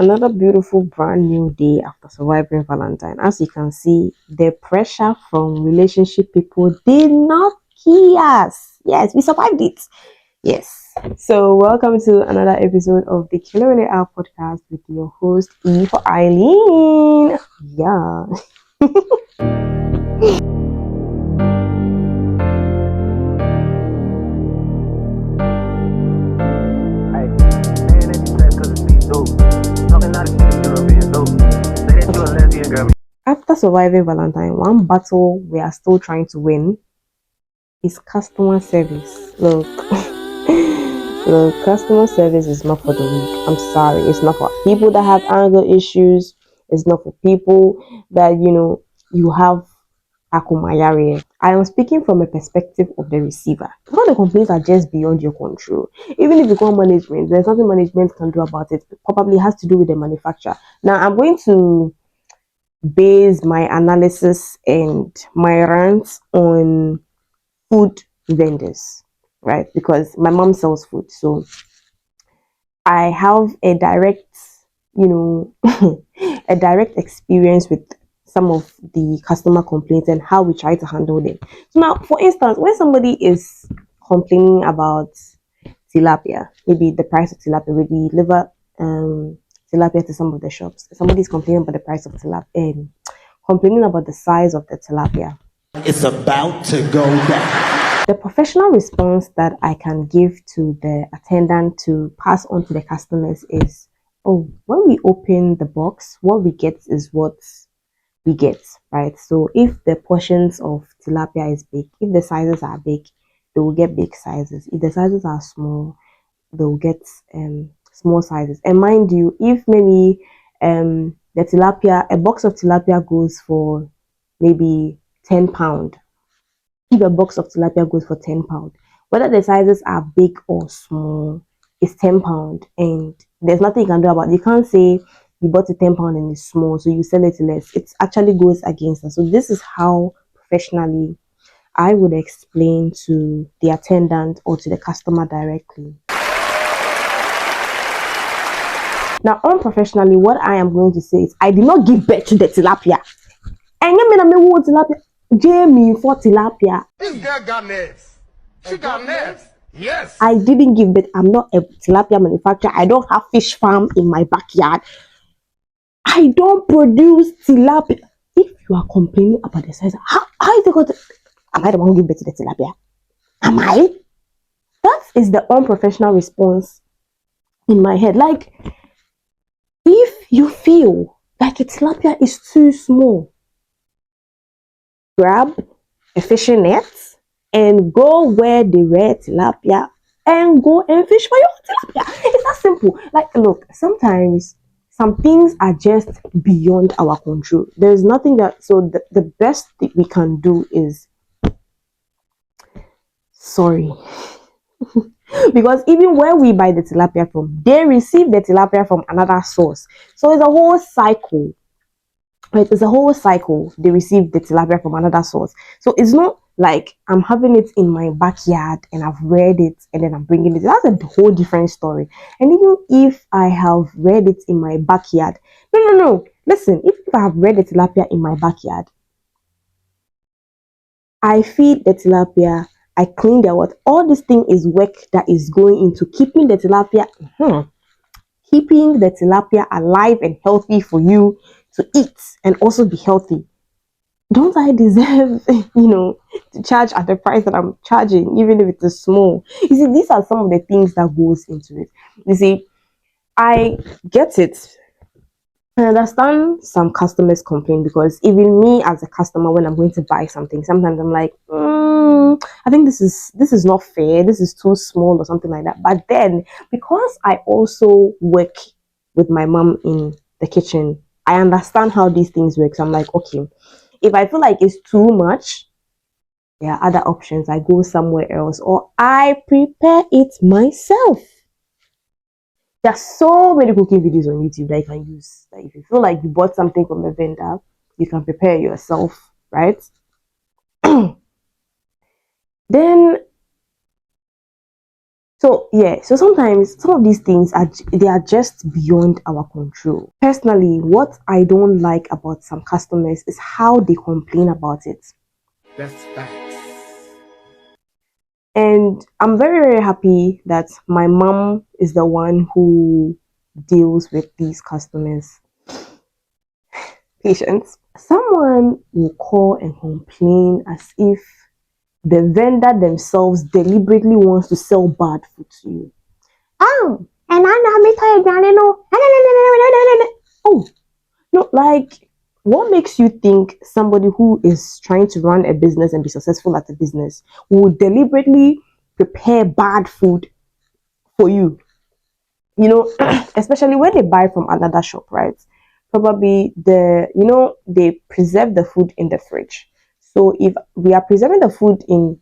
Another beautiful brand new day after surviving Valentine. As you can see, the pressure from relationship people did not kill us. Yes, we survived it. Yes. So welcome to another episode of the Killer Really Out podcast with your host Eve Eileen. Yeah. After surviving Valentine, one battle we are still trying to win is customer service. Look, look, customer service is not for the weak. I'm sorry, it's not for people that have anger issues. It's not for people that you have akumayari. I am speaking from a perspective of the receiver. All the complaints are just beyond your control. Even if you call management, there's nothing management can do about it. It probably has to do with the manufacturer. Now, I'm going to base my analysis and my rants on food vendors, right? Because my mom sells food, so I have a direct, a direct experience with some of the customer complaints and how we try to handle them. So now, for instance, when somebody is complaining about tilapia, maybe the price of tilapia, we deliver tilapia to some of the shops. Somebody is complaining about the price of tilapia and complaining about the size of the tilapia. It's about to go down. The professional response that I can give to the attendant to pass on to the customers is, oh, when we open the box, what we get is what we get, right? So if the portions of tilapia is big, if the sizes are big, they will get big sizes. If the sizes are small, they'll get small sizes. And mind you, if maybe the tilapia, a box of tilapia goes for maybe £10, if a box of tilapia goes for £10, whether the sizes are big or small, it's £10, and there's nothing you can do about it. You can't say you bought a £10 and it's small, so you sell it less. It actually goes against us. So this is how professionally I would explain to the attendant or to the customer directly. Now, unprofessionally, what I am going to say is I did not give birth to the tilapia. And you mean I want tilapia? Jamie for tilapia. This girl got nerves. She got nerves. Yes. I didn't give birth. I'm not a tilapia manufacturer. I don't have fish farm in my backyard. I don't produce tilapia. If you are complaining about the size, how is it going to? Am I the one who give birth to the tilapia? Am I? That is the unprofessional response in my head. Like, if you feel like a tilapia is too small, grab a fishing net and go where the red tilapia and go and fish for your tilapia. It's that simple. Like, look, sometimes some things are just beyond our control. There's nothing that, so the best thing we can do is sorry. Because even where we buy the tilapia from, they receive the tilapia from another source. So it's a whole cycle. Right? It's a whole cycle. They receive the tilapia from another source. So it's not like I'm having it in my backyard and I've read it and then I'm bringing it. That's a whole different story. And even if I have read it in my backyard, no. Listen, if I have read the tilapia in my backyard, I feed the tilapia, I clean the water. All this thing is work that is going into keeping the tilapia, keeping the tilapia alive and healthy for you to eat and also be healthy. Don't I deserve, to charge at the price that I'm charging, even if it is small? You see, these are some of the things that goes into it. You see, I get it. I understand some customers complain because even me as a customer, when I'm going to buy something, sometimes I'm like, I think this is not fair. This is too small or something like that. But then because I also work with my mom in the kitchen, I understand how these things work. So I'm like, okay, if I feel like it's too much, there are other options. I go somewhere else or I prepare it myself. There's so many cooking videos on YouTube that you can use. Like if you feel like you bought something from a vendor, you can prepare it yourself, right? Then So yeah, so sometimes some of these things they are just beyond our control. Personally, what I don't like about some customers is how they complain about it. That's facts. And I'm very, very happy that my mom is the one who deals with these customers. Patience. Someone will call and complain as if the vendor themselves deliberately wants to sell bad food to you. Oh, and I know me tell you, Granny, no. Oh, no, like, what makes you think somebody who is trying to run a business and be successful at a business will deliberately prepare bad food for you? You know, especially when they buy from another shop, right? Probably they preserve the food in the fridge. So if we are preserving the food in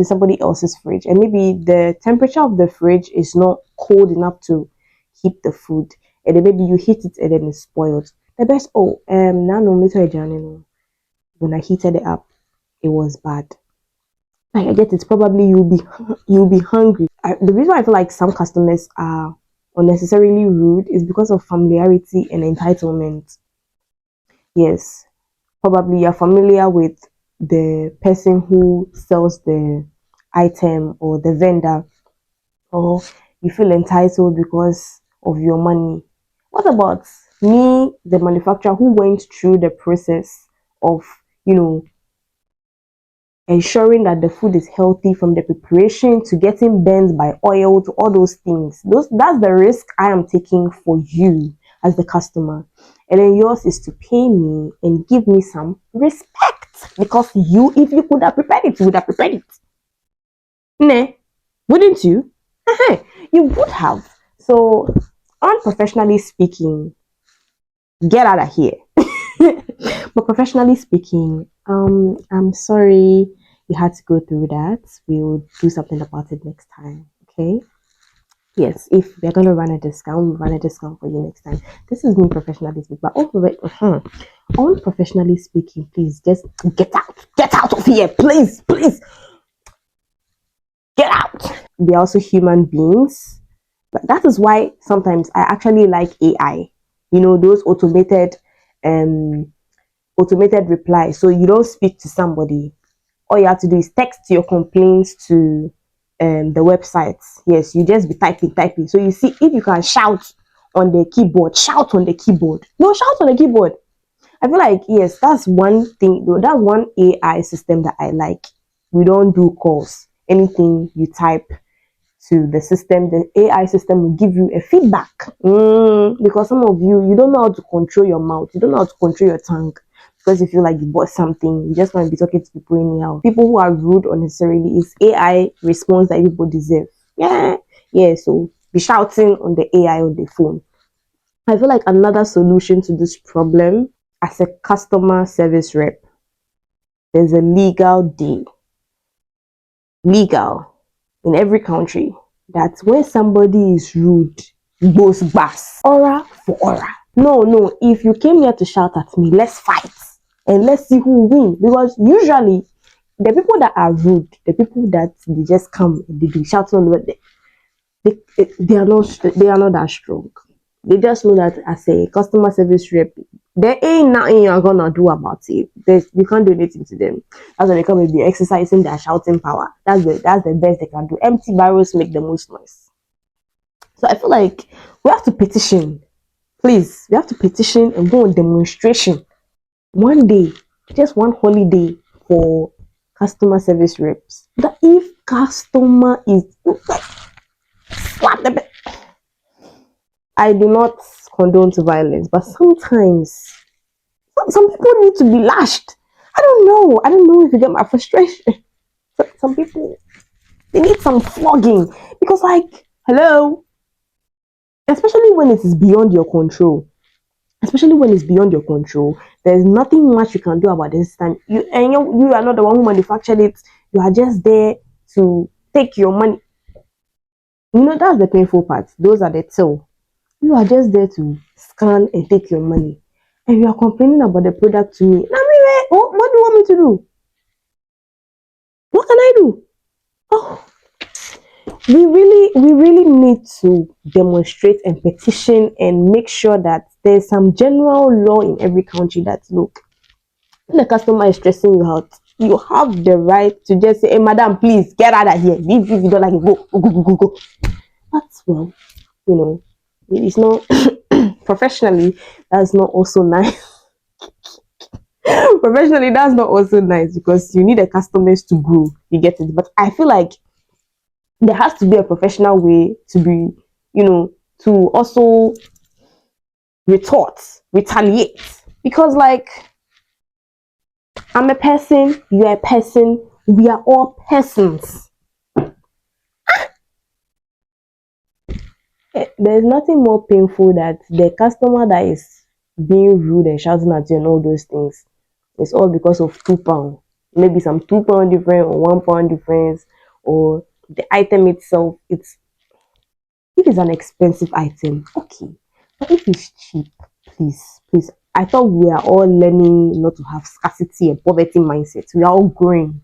somebody else's fridge, and maybe the temperature of the fridge is not cold enough to keep the food, and then maybe you heat it and then it's spoiled. The best, now no matter when I heated it up, it was bad. Like, I get it. Probably you'll be hungry. The reason I feel like some customers are unnecessarily rude is because of familiarity and entitlement. Yes, probably you're familiar with the person who sells the item or the vendor, or you feel entitled because of your money. What about me, the manufacturer who went through the process of, you know, ensuring that the food is healthy from the preparation to getting burned by oil to all those things. That's the risk I am taking for you as the customer. And then yours is to pay me and give me some respect. Because if you could have prepared it, you would have prepared it. Nah, wouldn't you? You would have. So, unprofessionally speaking, get out of here. But professionally speaking, I'm sorry you had to go through that. We'll do something about it next time. Okay. Yes, if we're gonna run a discount, we'll run a discount for you next time. This is me professionally speaking, but unprofessionally speaking, please just get out of here, please, please, get out. They're also human beings, but that is why sometimes I actually like AI. You know, those um automated reply. So you don't speak to somebody. All you have to do is text your complaints to the website. Yes, you just be typing. So you see if you can shout on the keyboard, shout on the keyboard. No, shout on the keyboard. I feel like yes, that's one thing. That's one AI system that I like. We don't do calls. Anything you type to the system, the AI system will give you a feedback. Because some of you don't know how to control your mouth, you don't know how to control your tongue. Because you feel like you bought something, you just want to be talking to people anyhow. People who are rude unnecessarily is AI response that people deserve. Yeah, yeah. So be shouting on the AI on the phone. I feel like another solution to this problem as a customer service rep, there's a legal in every country that when somebody is rude, goes bass. Aura for aura. No, no. If you came here to shout at me, let's fight and let's see who win. Because usually the people that are rude, the people that they just come and they be shouting on the they are not that strong. They just know that as a customer service rep, there ain't nothing you're gonna do about it. You can't do anything to them. That's when they come and be exercising their shouting power. That's the best they can do. Empty barrels make the most noise. So I feel like we have to petition. Please, we have to petition and go on demonstration one day, just one holiday for customer service reps. That if customer is slap them. I do not condone to violence, but sometimes some people need to be lashed. I don't know. I don't know if you get my frustration. Some people they need some flogging because, like, hello, especially when it is beyond your control. Especially when it's beyond your control, there's nothing much you can do about this time. You are not the one who manufactured it. You are just there to take your money. You know that's the painful part. Those are the till. You are just there to scan and take your money. And you are complaining about the product to me. Now, what do you want me to do? What can I do? Oh, we really need to demonstrate and petition and make sure that there's some general law in every country that look, when the customer is stressing you out, you have the right to just say, hey madam, please get out of here. Leave if you don't like it, go, go, go, go, go, go. That's well, you know, it's not professionally, that's not also nice. Professionally, that's not also nice because you need the customers to grow. You get it? But I feel like there has to be a professional way to be, to also retaliate. Because, like, I'm a person, you're a person, we are all persons. There's nothing more painful that the customer that is being rude and shouting at you and all those things. It's all because of £2. Maybe some £2 difference or £1 difference, or the item itself. If it's an expensive item, okay. But if it's cheap, please, please. I thought we are all learning not to have scarcity and poverty mindset. We are all growing.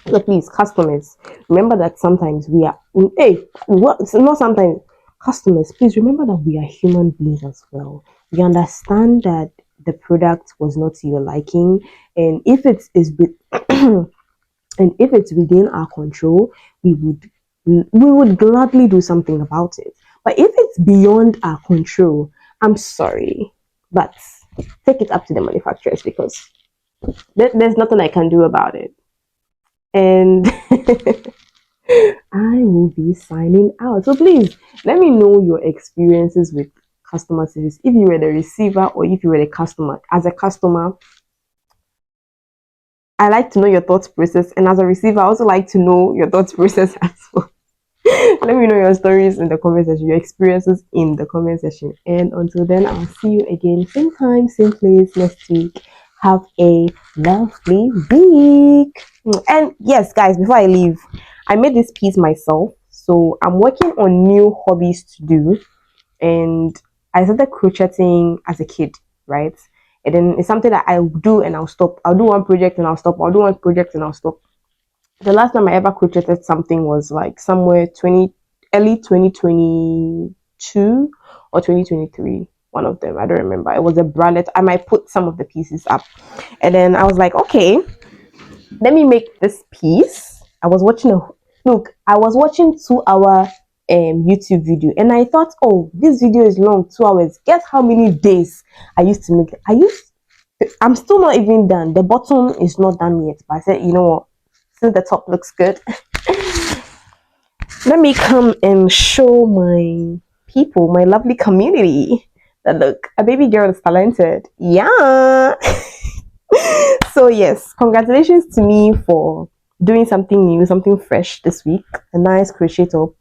So please, customers, remember that sometimes we are, hey, what? Not sometimes. Customers, please remember that we are human beings as well. We understand that the product was not to your liking, and if it is with, and if it's within our control, we would gladly do something about it. But if it's beyond our control, I'm sorry, but take it up to the manufacturers because there's nothing I can do about it. And I will be signing out. So please let me know your experiences with customer service. If you were the receiver or if you were the customer. As a customer, I like to know your thought process, and as a receiver, I also like to know your thought process as well. Let me know your stories in the comment section, your experiences in the comment section. And until then, I'll see you again, same time, same place next week. Have a lovely week. And yes, guys, before I leave, I made this piece myself. So I'm working on new hobbies to do. And I started crocheting as a kid, right? And then it's something that I'll do and I'll stop. I'll do one project and I'll stop. I'll do one project and I'll stop. The last time I ever crocheted something was like somewhere early 2022 or 2023. One of them, I don't remember. It was a bralette. I might put some of the pieces up. And then I was like, okay, let me make this piece. I was watching 2 hour YouTube video, and I thought, oh, this video is long, 2 hours. Guess how many days I used to make it? I'm still not even done. The bottom is not done yet, but I said, you know what, since the top looks good, let me come and show my people, my lovely community, that look, a baby girl is talented. Yeah. So yes, congratulations to me for doing something new, something fresh this week. A nice crochet top.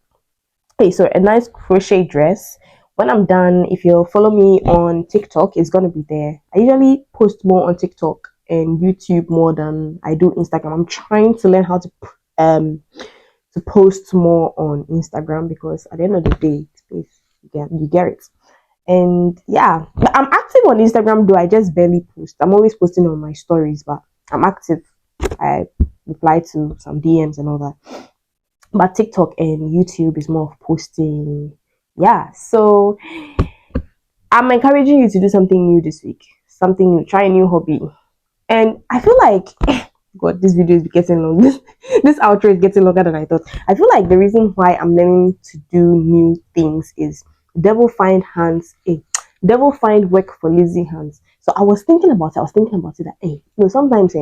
Hey, so a nice crochet dress. When I'm done, if you follow me on TikTok, it's gonna be there. I usually post more on TikTok and YouTube more than I do Instagram. I'm trying to learn how to post more on Instagram because at the end of the day, you get it. And yeah, but I'm active on Instagram though. I just barely post. I'm always posting on my stories, but I'm active. I reply to some DMs and all that. But TikTok and YouTube is more of posting. Yeah, so I'm encouraging you to do something new this week. Something new. Try a new hobby. And I feel like God, this video is getting long. This outro is getting longer than I thought. I feel like the reason why I'm learning to do new things is devil find hands. Devil find work for lazy hands. So I was thinking about it. That sometimes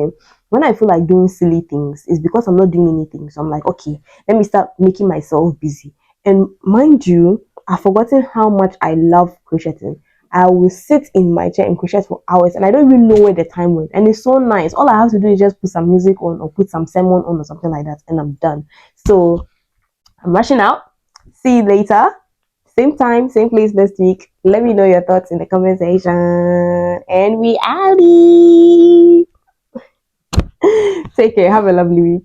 when I feel like doing silly things, it's because I'm not doing anything. So I'm like, okay, let me start making myself busy. And mind you, I've forgotten how much I love crocheting. I will sit in my chair and crochet for hours and I don't even know where the time went. And it's so nice. All I have to do is just put some music on or put some sermon on or something like that and I'm done. So I'm rushing out. See you later. Same time, same place next week. Let me know your thoughts in the comment section. And we outie. Take care. Have a lovely week.